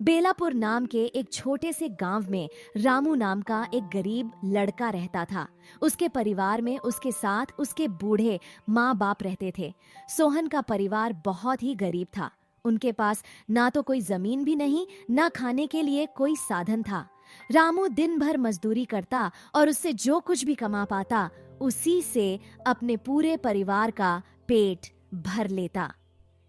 बेलापुर नाम के एक छोटे से गांव में रामू नाम का एक गरीब लड़का रहता था। उसके परिवार में उसके साथ उसके बूढ़े माँ बाप रहते थे। सोहन का परिवार बहुत ही गरीब था। उनके पास ना तो कोई जमीन भी नहीं, ना खाने के लिए कोई साधन था। रामू दिन भर मजदूरी करता और उससे जो कुछ भी कमा पाता उसी से अपने पूरे परिवार का पेट भर लेता।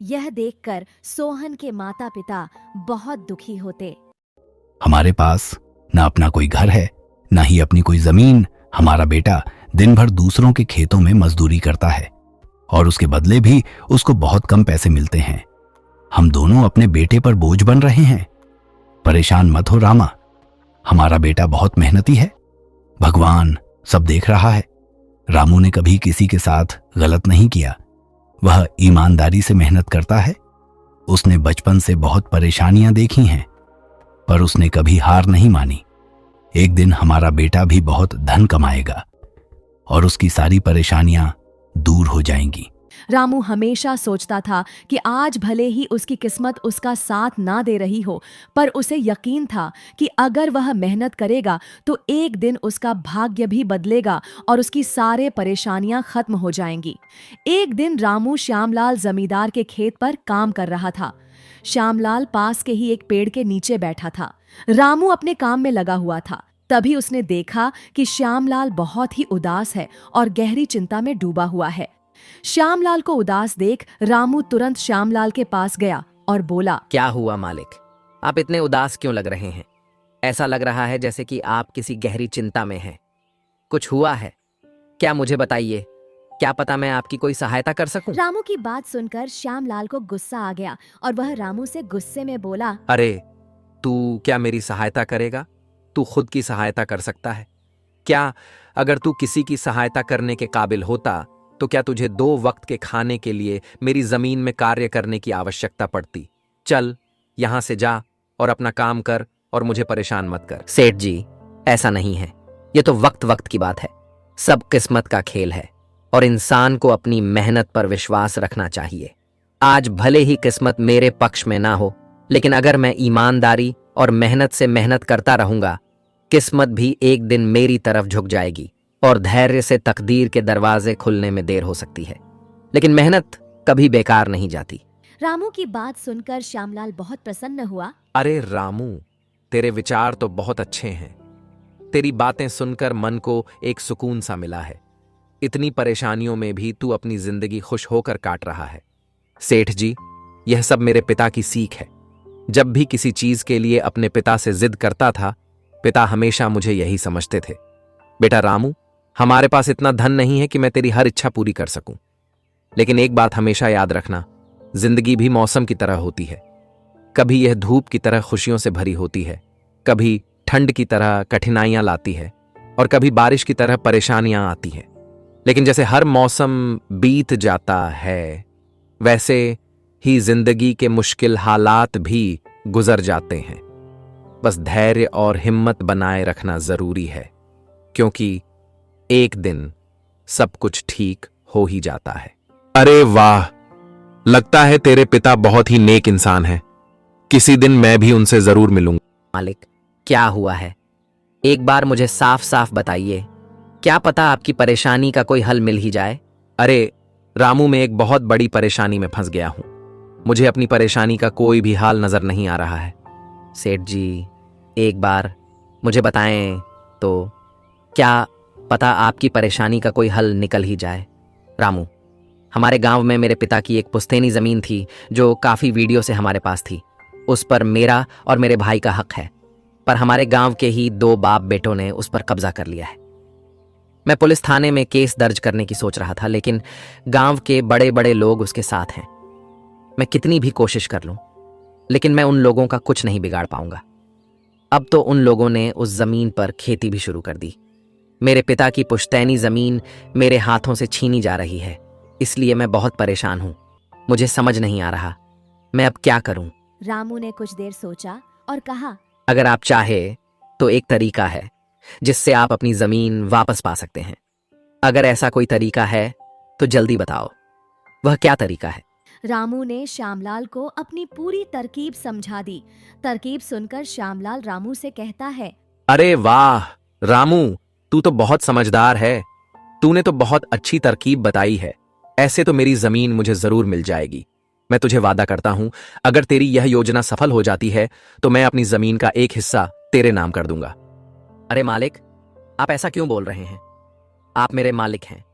यह देखकर सोहन के माता पिता बहुत दुखी होते। हमारे पास ना अपना कोई घर है, ना ही अपनी कोई जमीन। हमारा बेटा दिन भर दूसरों के खेतों में मजदूरी करता है और उसके बदले भी उसको बहुत कम पैसे मिलते हैं। हम दोनों अपने बेटे पर बोझ बन रहे हैं। परेशान मत हो रामा, हमारा बेटा बहुत मेहनती है। भगवान सब देख रहा है। रामू ने कभी किसी के साथ गलत नहीं किया। वह ईमानदारी से मेहनत करता है। उसने बचपन से बहुत परेशानियां देखी हैं, पर उसने कभी हार नहीं मानी। एक दिन हमारा बेटा भी बहुत धन कमाएगा और उसकी सारी परेशानियां दूर हो जाएंगी। रामू हमेशा सोचता था कि आज भले ही उसकी किस्मत उसका साथ ना दे रही हो, पर उसे यकीन था कि अगर वह मेहनत करेगा तो एक दिन उसका भाग्य भी बदलेगा और उसकी सारे परेशानियां खत्म हो जाएंगी। एक दिन रामू श्यामलाल जमींदार के खेत पर काम कर रहा था। श्यामलाल पास के ही एक पेड़ के नीचे बैठा था। रामू अपने काम में लगा हुआ था। तभी उसने देखा कि श्यामलाल बहुत ही उदास है और गहरी चिंता में डूबा हुआ है। श्यामलाल को उदास देख रामू तुरंत श्यामलाल के पास गया और बोला, क्या हुआ मालिक? आप इतने उदास क्यों लग रहे हैं? ऐसा लग रहा है जैसे कि आप किसी गहरी चिंता में हैं। कुछ हुआ है क्या? मुझे बताइए, क्या पता मैं आपकी कोई सहायता कर सकूं। रामू की बात सुनकर श्यामलाल को गुस्सा आ गया और वह रामू से गुस्से में बोला, अरे, तू क्या मेरी सहायता करेगा? तू खुद की सहायता कर सकता है क्या? अगर तू किसी की सहायता करने के काबिल होता तो क्या तुझे 2 वक्त के खाने के लिए मेरी जमीन में कार्य करने की आवश्यकता पड़ती? चल यहां से जा और अपना काम कर और मुझे परेशान मत कर। सेठ जी, ऐसा नहीं है। ये तो वक्त वक्त की बात है। सब किस्मत का खेल है और इंसान को अपनी मेहनत पर विश्वास रखना चाहिए। आज भले ही किस्मत मेरे पक्ष में ना हो, लेकिन अगर मैं ईमानदारी और मेहनत से मेहनत करता रहूंगा, किस्मत भी एक दिन मेरी तरफ झुक जाएगी और धैर्य से तकदीर के दरवाजे खुलने में देर हो सकती है, लेकिन मेहनत कभी बेकार नहीं जाती। रामू की बात सुनकर श्यामलाल बहुत प्रसन्न हुआ। अरे रामू, तेरे विचार तो बहुत अच्छे हैं। तेरी बातें सुनकर मन को एक सुकून सा मिला है। इतनी परेशानियों में भी तू अपनी जिंदगी खुश होकर काट रहा है। सेठ जी, यह सब मेरे पिता की सीख है। जब भी किसी चीज के लिए अपने पिता से जिद करता था, पिता हमेशा मुझे यही समझते थे, बेटा रामू, हमारे पास इतना धन नहीं है कि मैं तेरी हर इच्छा पूरी कर सकूं, लेकिन एक बात हमेशा याद रखना, जिंदगी भी मौसम की तरह होती है। कभी यह धूप की तरह खुशियों से भरी होती है, कभी ठंड की तरह कठिनाइयां लाती है और कभी बारिश की तरह परेशानियां आती है। लेकिन जैसे हर मौसम बीत जाता है, वैसे ही जिंदगी के मुश्किल हालात भी गुजर जाते हैं। बस धैर्य और हिम्मत बनाए रखना जरूरी है, क्योंकि एक दिन सब कुछ ठीक हो ही जाता है। अरे वाह, लगता है तेरे पिता बहुत ही नेक इंसान हैं। किसी दिन मैं भी उनसे जरूर मिलूंगा। मालिक, क्या हुआ है? एक बार मुझे साफ साफ बताइए। क्या पता आपकी परेशानी का कोई हल मिल ही जाए। अरे रामू, मैं एक बहुत बड़ी परेशानी में फंस गया हूं। मुझे अपनी परेशानी का कोई भी हाल नजर नहीं आ रहा है। सेठ जी, एक बार मुझे बताएं तो, क्या पता आपकी परेशानी का कोई हल निकल ही जाए। रामू, हमारे गांव में मेरे पिता की एक पुश्तैनी जमीन थी जो काफी वीडियो से हमारे पास थी। उस पर मेरा और मेरे भाई का हक है, पर हमारे गांव के ही 2 बाप बेटों ने उस पर कब्जा कर लिया है। मैं पुलिस थाने में केस दर्ज करने की सोच रहा था, लेकिन गांव के बड़े बड़े लोग उसके साथ हैं। मैं कितनी भी कोशिश कर लूं, लेकिन मैं उन लोगों का कुछ नहीं बिगाड़ पाऊंगा। अब तो उन लोगों ने उस जमीन पर खेती भी शुरू कर दी। मेरे पिता की पुश्तैनी जमीन मेरे हाथों से छीनी जा रही है, इसलिए मैं बहुत परेशान हूं। मुझे समझ नहीं आ रहा मैं अब क्या करूं। रामू ने कुछ देर सोचा और कहा, अगर आप चाहे तो एक तरीका है जिससे आप अपनी जमीन वापस पा सकते हैं। अगर ऐसा कोई तरीका है तो जल्दी बताओ। वह क्या तरीका है? रामू ने श्यामलाल को अपनी पूरी तरकीब समझा दी। तरकीब सुनकर श्यामलाल रामू से कहता है, अरे वाह रामू, तू तो बहुत समझदार है। तूने तो बहुत अच्छी तरकीब बताई है। ऐसे तो मेरी जमीन मुझे जरूर मिल जाएगी। मैं तुझे वादा करता हूं, अगर तेरी यह योजना सफल हो जाती है तो मैं अपनी जमीन का एक हिस्सा तेरे नाम कर दूंगा। अरे मालिक, आप ऐसा क्यों बोल रहे हैं? आप मेरे मालिक हैं।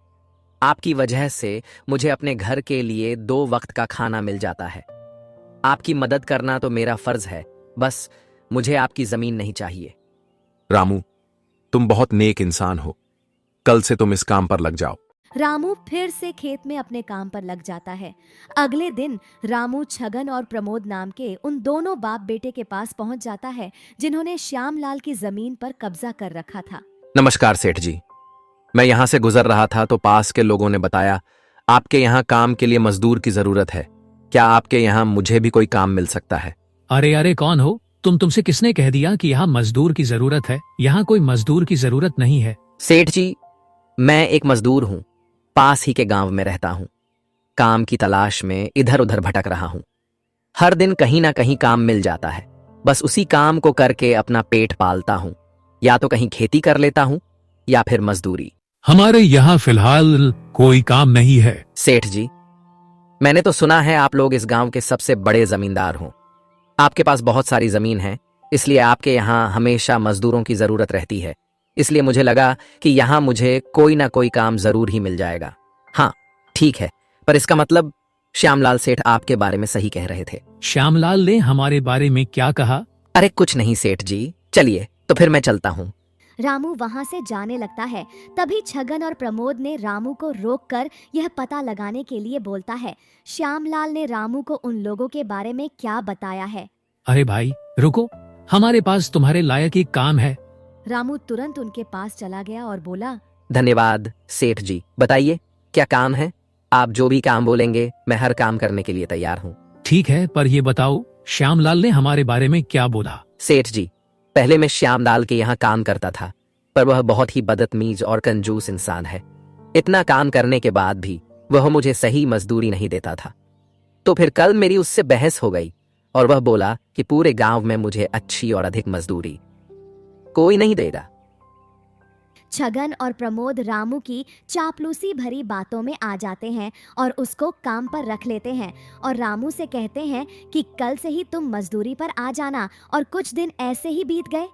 आपकी वजह से मुझे अपने घर के लिए 2 वक्त का खाना मिल जाता है। आपकी मदद करना तो मेरा फर्ज है, बस मुझे आपकी जमीन नहीं चाहिए। रामू, तुम बहुत नेक इंसान हो। कल से तुम इस काम पर लग जाओ। रामू फिर से खेत में अपने काम पर लग जाता है। अगले दिन रामू छगन और प्रमोद नाम के उन दोनों बाप बेटे के पास पहुंच जाता है जिन्होंने श्यामलाल की जमीन पर कब्जा कर रखा था। नमस्कार सेठ जी, मैं यहां से गुजर रहा था तो पास के लोगों ने बताया आपके यहाँ काम के लिए मजदूर की जरूरत है। क्या आपके यहाँ मुझे भी कोई काम मिल सकता है? अरे अरे, कौन हो तुमसे किसने कह दिया कि यहाँ मजदूर की जरूरत है? यहाँ कोई मजदूर की जरूरत नहीं है। सेठ जी, मैं एक मजदूर हूँ। पास ही के गांव में रहता हूँ। काम की तलाश में इधर उधर भटक रहा हूँ। हर दिन कहीं ना कहीं काम मिल जाता है, बस उसी काम को करके अपना पेट पालता हूँ। या तो कहीं खेती कर लेता हूँ या फिर मजदूरी। हमारे यहाँ फिलहाल कोई काम नहीं है। सेठ जी, मैंने तो सुना है आप लोग इस गांव के सबसे बड़े जमींदार हो। आपके पास बहुत सारी जमीन है, इसलिए आपके यहाँ हमेशा मजदूरों की जरूरत रहती है। इसलिए मुझे लगा कि यहाँ मुझे कोई ना कोई काम जरूर ही मिल जाएगा। हाँ ठीक है, पर इसका मतलब श्यामलाल सेठ आपके बारे में सही कह रहे थे। श्यामलाल ने हमारे बारे में क्या कहा? अरे कुछ नहीं सेठ जी, चलिए तो फिर मैं चलता हूँ। रामू वहां से जाने लगता है। तभी छगन और प्रमोद ने रामू को रोककर यह पता लगाने के लिए बोलता है श्यामलाल ने रामू को उन लोगों के बारे में क्या बताया है। अरे भाई रुको, हमारे पास तुम्हारे लायक एक काम है। रामू तुरंत उनके पास चला गया और बोला, धन्यवाद सेठ जी, बताइए क्या काम है? आप जो भी काम बोलेंगे मैं हर काम करने के लिए तैयार हूँ। ठीक है, पर ये बताओ श्यामलाल ने हमारे बारे में क्या बोला? सेठ जी, पहले मैं श्यामलाल के यहाँ काम करता था, पर वह बहुत ही बदतमीज और कंजूस इंसान है। इतना काम करने के बाद भी वह मुझे सही मजदूरी नहीं देता था। तो फिर कल मेरी उससे बहस हो गई और वह बोला कि पूरे गांव में मुझे अच्छी और अधिक मजदूरी कोई नहीं देगा। छगन और प्रमोद रामू की चापलूसी भरी बातों में आ जाते हैं और उसको काम पर रख लेते हैं और रामू से कहते हैं कि कल से ही तुम मजदूरी पर आ जाना। और कुछ दिन ऐसे ही बीत गए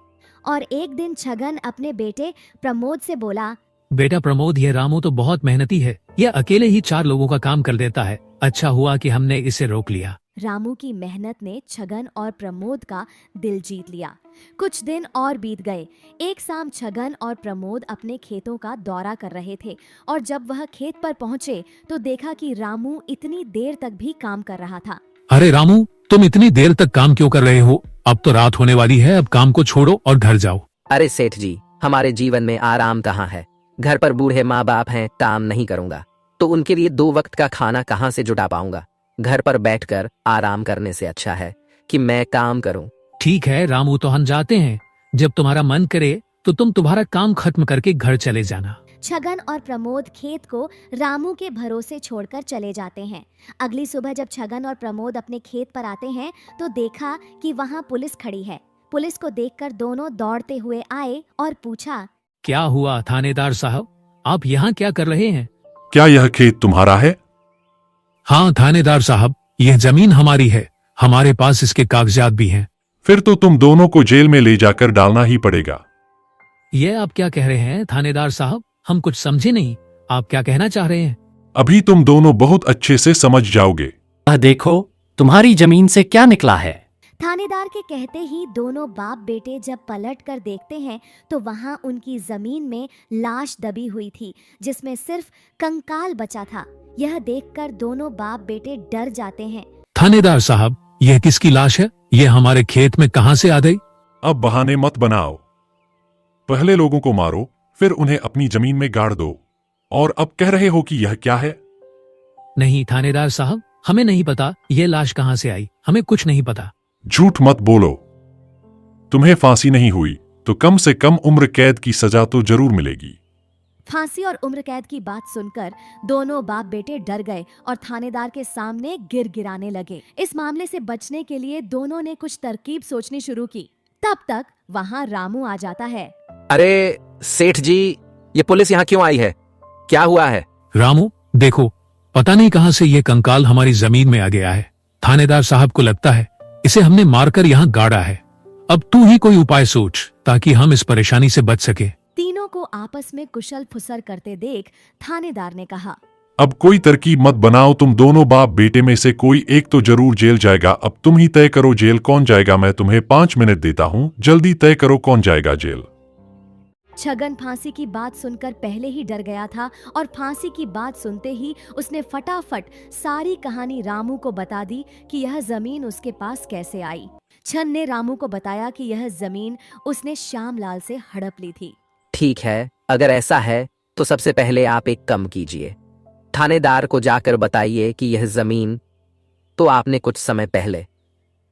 और एक दिन छगन अपने बेटे प्रमोद से बोला, बेटा प्रमोद, ये रामू तो बहुत मेहनती है। यह अकेले ही 4 लोगों का काम कर देता है। अच्छा हुआ कि हमने इसे रोक लिया। रामू की मेहनत ने छगन और प्रमोद का दिल जीत लिया। कुछ दिन और बीत गए। एक शाम छगन और प्रमोद अपने खेतों का दौरा कर रहे थे और जब वह खेत पर पहुंचे तो देखा कि रामू इतनी देर तक भी काम कर रहा था। अरे रामू, तुम इतनी देर तक काम क्यों कर रहे हो? अब तो रात होने वाली है, अब काम को छोड़ो और घर जाओ। अरे सेठ जी, हमारे जीवन में आराम कहाँ है? घर पर बूढ़े माँ बाप हैं, काम नहीं करूंगा तो उनके लिए 2 वक्त का खाना कहाँ से जुटा पाऊंगा? घर पर बैठकर आराम करने से अच्छा है कि मैं काम करूं। ठीक है रामू, तो हम जाते हैं। जब तुम्हारा मन करे तो तुम तुम्हारा काम खत्म करके घर चले जाना। छगन और प्रमोद खेत को रामू के भरोसे छोड़कर चले जाते हैं। अगली सुबह जब छगन और प्रमोद अपने खेत पर आते हैं तो देखा कि वहाँ पुलिस खड़ी है। पुलिस को देखकर दोनों दौड़ते हुए आए और पूछा, क्या हुआ थानेदार साहब, आप यहाँ क्या कर रहे हैं? क्या यह खेत तुम्हारा है? हाँ थानेदार साहब, यह जमीन हमारी है। हमारे पास इसके कागजात भी हैं। फिर तो तुम दोनों को जेल में ले जाकर डालना ही पड़ेगा। ये आप क्या कह रहे हैं थानेदार साहब? हम कुछ समझे नहीं, आप क्या कहना चाह रहे हैं? अभी तुम दोनों बहुत अच्छे से समझ जाओगे। देखो तुम्हारी जमीन से क्या निकला है। थानेदार के कहते ही दोनों बाप बेटे जब पलट कर देखते हैं तो वहाँ उनकी जमीन में लाश दबी हुई थी जिसमें सिर्फ कंकाल बचा था। यह देखकर दोनों बाप बेटे डर जाते हैं। थानेदार साहब, यह किसकी लाश है? यह हमारे खेत में कहां से आ गई? अब बहाने मत बनाओ। पहले लोगों को मारो, फिर उन्हें अपनी जमीन में गाड़ दो, और अब कह रहे हो कि यह क्या है? नहीं थानेदार साहब, हमें नहीं पता यह लाश कहां से आई। हमें कुछ नहीं पता। झूठ मत बोलो। तुम्हें फांसी नहीं हुई तो कम से कम उम्र कैद की सजा तो जरूर मिलेगी। फांसी और उम्र कैद की बात सुनकर दोनों बाप बेटे डर गए और थानेदार के सामने गिड़गिड़ाने लगे। इस मामले से बचने के लिए दोनों ने कुछ तरकीब सोचनी शुरू की। तब तक वहाँ रामू आ जाता है। अरे सेठ जी, ये पुलिस यहाँ क्यों आई है? क्या हुआ है? रामू देखो, पता नहीं कहां से ये कंकाल हमारी जमीन में आ गया है। थानेदार साहब को लगता है इसे हमने मारकर यहाँ गाड़ा है। अब तू ही कोई उपाय सोच ताकि हम इस परेशानी से बच सके। तीनों को आपस में कुशल फुसर करते देख थानेदार ने कहा, अब कोई तरकीब मत बनाओ, तुम दोनों बाप बेटे में से कोई एक तो जरूर जेल जाएगा। अब तुम ही तय करो जेल कौन जाएगा। मैं तुम्हें 5 मिनट देता हूँ, जल्दी तय करो कौन जाएगा जेल। छगन फांसी की बात सुनकर पहले ही डर गया था और फांसी की बात सुनते ही उसने फटाफट सारी कहानी रामू को बता दी कि यह जमीन उसके पास कैसे आई। छन ने रामू को बताया कि यह जमीन उसने श्यामलाल से हड़प ली थी। ठीक है, अगर ऐसा है तो सबसे पहले आप एक काम कीजिए। थानेदार को जाकर बताइए कि यह जमीन तो आपने कुछ समय पहले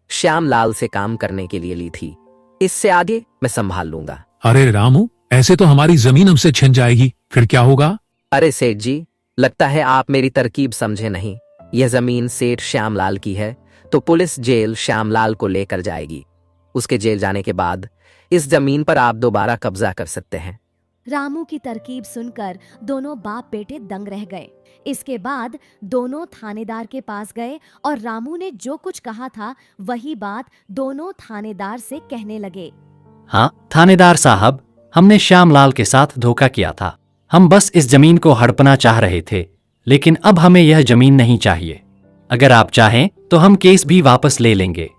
श्यामलाल से काम करने के लिए ली थी। इससे आगे मैं संभाल लूंगा। अरे रामू, ऐसे तो हमारी जमीन हमसे छिन जाएगी, फिर क्या होगा? अरे सेठ जी, लगता है आप मेरी तरकीब समझे नहीं। यह जमीन सेठ श्यामलाल की है तो पुलिस जेल श्यामलाल को लेकर जाएगी। उसके जेल जाने के बाद इस जमीन पर आप दोबारा कब्जा कर सकते हैं। रामू की तरकीब सुनकर दोनों बाप बेटे दंग रह गए। इसके बाद दोनों थानेदार के पास गए और रामू ने जो कुछ कहा था वही बात दोनों थानेदार से कहने लगे। हाँ थानेदार साहब, हमने श्यामलाल के साथ धोखा किया था। हम बस इस जमीन को हड़पना चाह रहे थे, लेकिन अब हमें यह जमीन नहीं चाहिए। अगर आप चाहें तो हम केस भी वापस ले लेंगे।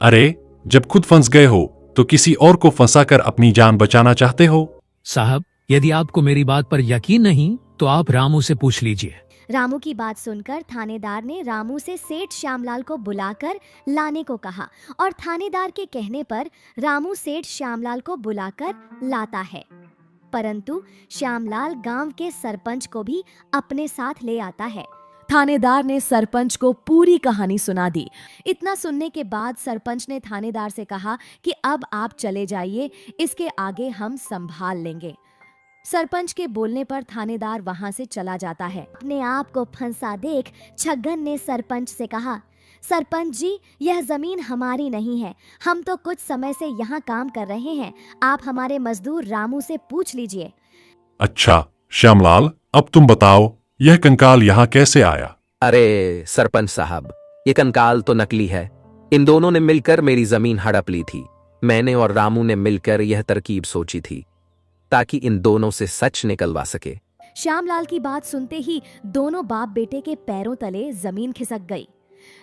अरे, जब खुद फंस गए हो तो किसी और को फंसाकर अपनी जान बचाना चाहते हो? साहब, यदि आपको मेरी बात पर यकीन नहीं तो आप रामू से पूछ लीजिए। रामू की बात सुनकर थानेदार ने रामू से सेठ श्यामलाल को बुलाकर लाने को कहा और थानेदार के कहने पर रामू सेठ श्यामलाल को बुलाकर लाता है। परंतु श्यामलाल गांव के सरपंच को भी अपने साथ ले आता है। थानेदार ने सरपंच को पूरी कहानी सुना दी। इतना सुनने के बाद सरपंच ने थानेदार से कहा कि अब आप चले जाइए, इसके आगे हम संभाल लेंगे। सरपंच के बोलने पर थानेदार वहां से चला जाता है। अपने आप को फंसा देख छगन ने सरपंच से कहा, सरपंच जी, यह जमीन हमारी नहीं है। हम तो कुछ समय से यहाँ काम कर रहे हैं। आप हमारे मजदूर रामू से पूछ लीजिए। अच्छा श्यामलाल, अब तुम बताओ यह कंकाल यहाँ कैसे आया? अरे सरपंच साहब, ये कंकाल तो नकली है। इन दोनों ने मिलकर मेरी जमीन हड़प ली थी। मैंने और रामू ने मिलकर यह तरकीब सोची थी ताकि इन दोनों से सच निकलवा सके। श्यामलाल की बात सुनते ही दोनों बाप बेटे के पैरों तले जमीन खिसक गई।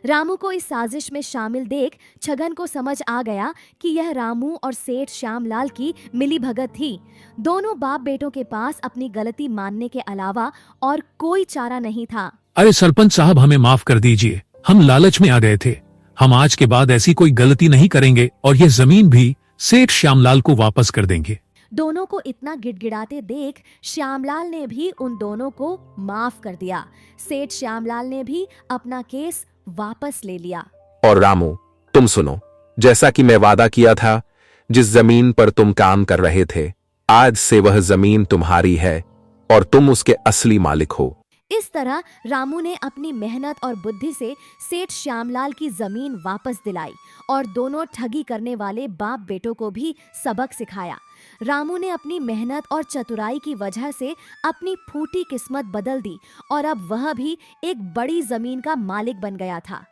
रामू को इस साजिश में शामिल देख छगन को समझ आ गया कि यह रामू और सेठ श्यामलाल की मिलीभगत थी। दोनों बाप बेटों के पास अपनी गलती मानने के अलावा और कोई चारा नहीं था। अरे सरपंच साहब, हमें माफ कर दीजिए, हम लालच में आ गए थे। हम आज के बाद ऐसी कोई गलती नहीं करेंगे और यह जमीन भी सेठ श्यामलाल को वापस कर देंगे। दोनों को इतना गिड़गिड़ाते देख श्यामलाल ने भी उन दोनों को माफ कर दिया। सेठ श्यामलाल ने भी अपना केस वापस ले लिया। और रामू, तुम सुनो, जैसा कि मैं वादा किया था, जिस जमीन पर तुम काम कर रहे थे, आज से वह जमीन तुम्हारी है और तुम उसके असली मालिक हो। इस तरह रामू ने अपनी मेहनत और बुद्धि से सेठ श्यामलाल की जमीन वापस दिलाई और दोनों ठगी करने वाले बाप बेटों को भी सबक सिखाया। रामू ने अपनी मेहनत और चतुराई की वजह से अपनी फूटी किस्मत बदल दी और अब वह भी एक बड़ी जमीन का मालिक बन गया था।